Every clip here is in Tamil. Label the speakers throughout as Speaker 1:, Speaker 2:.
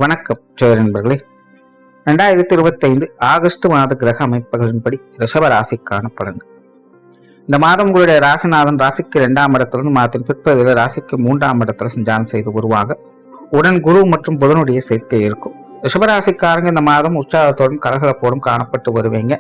Speaker 1: வணக்கம் ஜெய நண்பர்களே. 2025 ஆகஸ்ட் மாத கிரக அமைப்புகளின்படி ரிஷப ராசிக்கான பலன்கள். இந்த மாதம் உங்களுடைய ராசிநாதன் ராசிக்கு 2ஆம் இடத்துடன் மாதத்தின் பிற்பகுதியில் ராசிக்கு 3ஆம் இடத்துல சஞ்சாரம் செய்து வருவாங்க. உடன் குரு மற்றும் புதனுடைய சேர்க்கை இருக்கும். ரிஷபராசிக்காரங்க இந்த மாதம் உற்சாகத்தோடும் கலகலப்போடும் காணப்பட்டு வருவீங்க.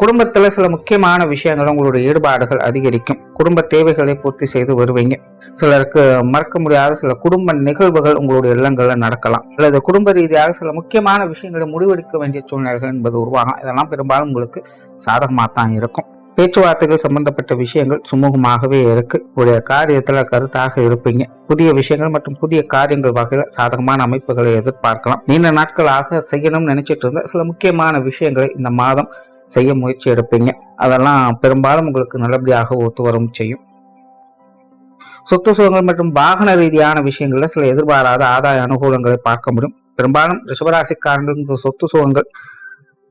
Speaker 1: குடும்பத்துல சில முக்கியமான விஷயங்கள் உங்களுடைய ஈடுபாடுகள் அதிகரிக்கும். குடும்ப தேவைகளை பூர்த்தி செய்து வருவீங்க. சிலருக்கு மறக்க முடியாத சில குடும்ப நிகழ்வுகள் உங்களுடைய இல்லங்கள்ல நடக்கலாம், அல்லது குடும்ப ரீதியாக சில முக்கியமான விஷயங்களை முடிவெடுக்க வேண்டிய சூழ்நிலைகள் என்பது உருவாகும். இதெல்லாம் பெரும்பாலும் உங்களுக்கு சாதகமாக தான் இருக்கும். பேச்சுவார்த்தைகள் சம்பந்தப்பட்ட விஷயங்கள் சுமூகமாகவே இருக்கு. உங்களுடைய காரியத்துல கருத்தாக இருப்பீங்க. புதிய விஷயங்கள் மற்றும் புதிய காரியங்கள் வகையில சாதகமான அமைப்புகளை எதிர்பார்க்கலாம். நீண்ட நாட்களாக செய்யணும்னு நினைச்சிட்டு இருந்த சில முக்கியமான விஷயங்களை இந்த மாதம் செய்ய முயற்சி எடுப்பீங்க. அதெல்லாம் பெரும்பாலும் உங்களுக்கு நல்லபடியாக ஒத்து வரும் செய்யும். சொத்து சுகங்கள் மற்றும் வாகன ரீதியான விஷயங்கள்ல சில எதிர்பாராத ஆதாய அனுகூலங்களை பார்க்க முடியும். பெரும்பாலும் ரிஷபராசிக்காரர்கள் சொத்து சுகங்கள்,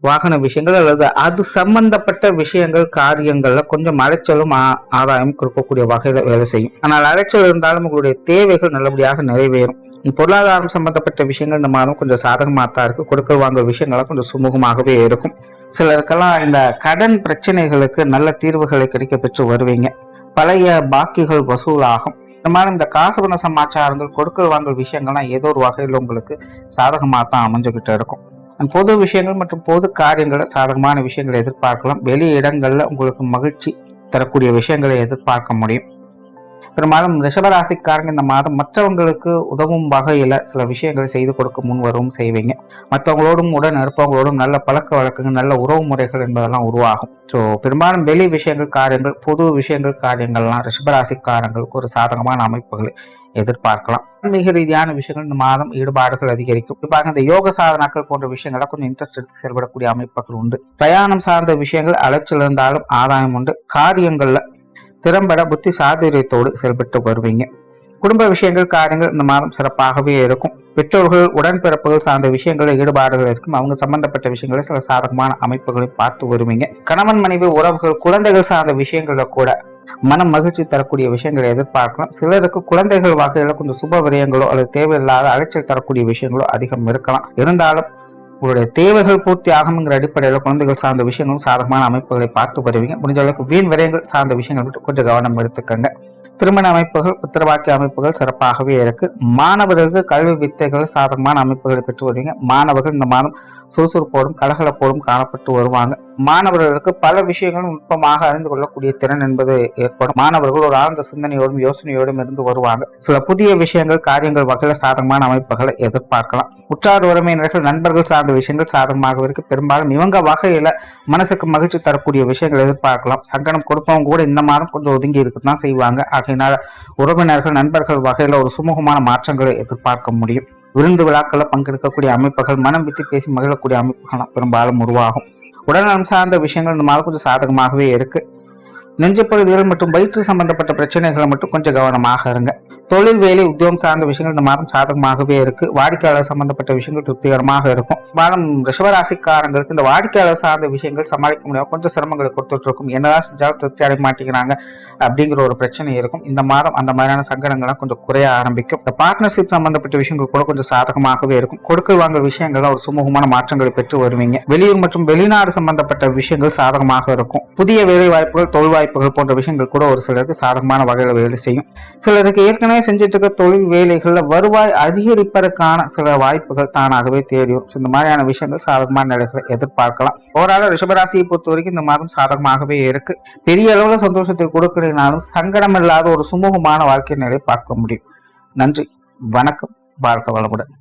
Speaker 1: வாகன விஷயங்கள் அல்லது அது சம்பந்தப்பட்ட விஷயங்கள் காரியங்கள்ல கொஞ்சம் அலைச்சலும் ஆதாயம் கொடுக்கக்கூடிய வகையில வேலை செய்யும். ஆனால் அலைச்சல் இருந்தாலும் உங்களுடைய தேவைகள் நல்லபடியாக நிறைவேறும். பொருளாதாரம் சம்பந்தப்பட்ட விஷயங்கள் இந்த மாதம் கொஞ்சம் சாதகமாக தான் இருக்கு. கொடுக்கல் வாங்க விஷயங்கள்லாம் கொஞ்சம் சுமூகமாகவே இருக்கும். சிலருக்கெல்லாம் இந்த கடன் பிரச்சனைகளுக்கு நல்ல தீர்வுகளை கிடைக்க பெற்று வருவீங்க. பழைய பாக்கிகள் வசூலாகும். இந்த மாதிரி இந்த காசு பண சமாச்சாரங்கள், கொடுக்கல் வாங்கல் விஷயங்கள்லாம் ஏதோ ஒரு வகையில் உங்களுக்கு சாதகமாக தான் அமைஞ்சுக்கிட்டு இருக்கும். பொது விஷயங்கள் மற்றும் பொது காரியங்களை சாதகமான விஷயங்களை எதிர்பார்க்கலாம். வெளி இடங்கள்ல உங்களுக்கு மகிழ்ச்சி தரக்கூடிய விஷயங்களை எதிர்பார்க்க முடியும். பெரும்பாலும் ரிஷபராசிக்காரங்க இந்த மாதம் மற்றவங்களுக்கு உதவும் வகையில சில விஷயங்களை செய்து கொடுக்க முன்வரவும் செய்வீங்க. மற்றவங்களோடும் உடன் இருப்பவங்களோடும் நல்ல பழக்க வழக்கங்கள், நல்ல உறவு முறைகள் என்பதெல்லாம் உருவாகும். ஸோ பெரும்பாலும் வெளி விஷயங்கள், காரியங்கள், பொது விஷயங்கள், காரியங்கள்லாம் ரிஷபராசிக்காரங்களுக்கு ஒரு சாதகமான அமைப்புகளை எதிர்பார்க்கலாம். ஆன்மீக ரீதியான விஷயங்கள் இந்த மாதம் ஈடுபாடுகள் அதிகரிக்கும். குறிப்பாக இந்த யோக சாதனாக்கள் போன்ற விஷயங்கள கொஞ்சம் இன்ட்ரெஸ்ட் எடுத்து செயல்படக்கூடிய அமைப்புகள் உண்டு. பிரயாணம் சார்ந்த விஷயங்கள் அலைச்சல் இருந்தாலும் ஆதாயம் உண்டு. காரியங்கள்ல திறம்பட புத்தி சாதுரியத்தோடு செயல்பட்டு வருவீங்க. குடும்ப விஷயங்கள், காரியங்கள் இந்த மாதம் சிறப்பாகவே இருக்கும். பெற்றோர்கள், உடன்பிறப்புகள் சார்ந்த விஷயங்களில் ஈடுபாடுகள் இருக்கும். அவங்க சம்பந்தப்பட்ட விஷயங்களை சில சாதகமான அமைப்புகளை பார்த்து வருவீங்க. கணவன் மனைவி உறவுகள், குழந்தைகள் சார்ந்த விஷயங்கள கூட மனம் மகிழ்ச்சி தரக்கூடிய விஷயங்களை எதிர்பார்க்கலாம். சிலருக்கு குழந்தைகள் வகையில கொஞ்சம் சுப விரயங்களோ அல்லது தேவையில்லாத அலைச்சல் தரக்கூடிய விஷயங்களோ அதிகம் இருக்கலாம். இருந்தாலும் உங்களுடைய தேவைகள் பூர்த்தி ஆகுங்கிற அடிப்படையில் குழந்தைகள் சார்ந்த விஷயங்களும் சாதகமான அமைப்புகளை பார்த்து வருவீங்க. முடிஞ்ச அளவுக்கு வீண் விரயங்கள் சார்ந்த விஷயங்கள் மட்டும் கொஞ்சம் கவனம் எடுத்துக்கங்க. திருமண அமைப்புகள், புத்திரவாக்கிய அமைப்புகள் சிறப்பாகவே இருக்கு. மாணவர்களுக்கு கல்வி வித்தைகள் சாதகமான அமைப்புகளை பெற்று வருவீங்க. மாணவர்கள் இந்த மாதம் சுறுசுறுப்போடும் கலகலப்போடும் காணப்பட்டு வருவாங்க. மாணவர்களுக்கு பல விஷயங்களும் நுட்பமாக அறிந்து கொள்ளக்கூடிய திறன் என்பது ஏற்படும். மாணவர்கள் ஒரு ஆழ்ந்த சிந்தனையோடும் யோசனையோடும் இருந்து வருவாங்க. சில புதிய விஷயங்கள், காரியங்கள் வகையில சாதகமான அமைப்புகளை எதிர்பார்க்கலாம். உற்றார் உறவினர்கள், நண்பர்கள் சார்ந்த விஷயங்கள் சாதகமாக இருக்கு. பெரும்பாலும் இவங்க வகையில மனசுக்கு மகிழ்ச்சி தரக்கூடிய விஷயங்கள் எதிர்பார்க்கலாம். சங்கடம் கொடுப்பவங்க கூட இந்த மாதம் கொஞ்சம் ஒதுங்கி இருக்குதான் செய்வாங்க. ஆகையினால உறவினர்கள், நண்பர்கள் வகையில ஒரு சுமூகமான மாற்றங்களை எதிர்பார்க்க முடியும். விருந்து விழாக்களை பங்கெடுக்கக்கூடிய அமைப்புகள், மனம் விட்டு பேசி மகிழக்கூடிய அமைப்புகள் பெரும்பாலும் உருவாகும். உடல்நலம் சார்ந்த விஷயங்கள் இந்த மாதம் கொஞ்சம் சாதகமாகவே இருக்கு. நெஞ்சு பகுதிகள் மற்றும் வயிற்று சம்பந்தப்பட்ட பிரச்சனைகளை மட்டும் கொஞ்சம் கவனமாக இருங்க. தொழில், வேலை, உத்தியோகம் சார்ந்த விஷயங்கள் இந்த மாதம் சாதகமாகவே இருக்கு. வாடிக்கையாளர் சம்பந்தப்பட்ட விஷயங்கள் திருப்திகரமாக இருக்கும். மாதம் ரிஷபராசிக்காரங்களுக்கு இந்த வாடிக்கையாளர் சார்ந்த விஷயங்கள் சமாளிக்க முடியாது, கொஞ்சம் சிரமங்களை கொடுத்துட்டு இருக்கும். என்னதான் செஞ்சாலும் திருப்தி அடைய மாட்டேங்கிறாங்க அப்படிங்கிற ஒரு பிரச்சனை இருக்கும். இந்த மாதம் அந்த மாதிரியான சங்கடங்கள்லாம் கொஞ்சம் குறைய ஆரம்பிக்கும். இந்த பார்ட்னர்ஷிப் சம்பந்தப்பட்ட விஷயங்கள் கூட கொஞ்சம் சாதகமாகவே இருக்கும். கொடுக்கல் வாங்கல் விஷயங்கள்ல ஒரு சுமூகமான மாற்றங்களை பெற்று வருவீங்க. வெளியூர் மற்றும் வெளிநாடு சம்பந்தப்பட்ட விஷயங்கள் சாதகமாக இருக்கும். புதிய வேலை வாய்ப்புகள், தொழில் வாய்ப்புகள் போன்ற விஷயங்கள் கூட ஒரு சிலருக்கு சாதகமான வகையில் வேலை செய்யும். சிலருக்கு ஏற்கனவே செஞ்சிட்டு இருக்க தொழில் வேலைகள்ல வருவாய் அதிகரிப்பதற்கான சில வாய்ப்புகள் தானாகவே தேடியும். இந்த மாதிரியான விஷயங்கள் சாதகமான நிலைகளை எதிர்பார்க்கலாம். ஓராள ரிஷபராசியை பொறுத்த வரைக்கும் இந்த மாதம் சாதகமாகவே இருக்கு. பெரிய அளவுல சந்தோஷத்தை கொடுக்கிறனாலும் சங்கடம் இல்லாத ஒரு சுமூகமான வாழ்க்கை நிலை பார்க்க முடியும். நன்றி, வணக்கம், வாழ்க வளமுடன்.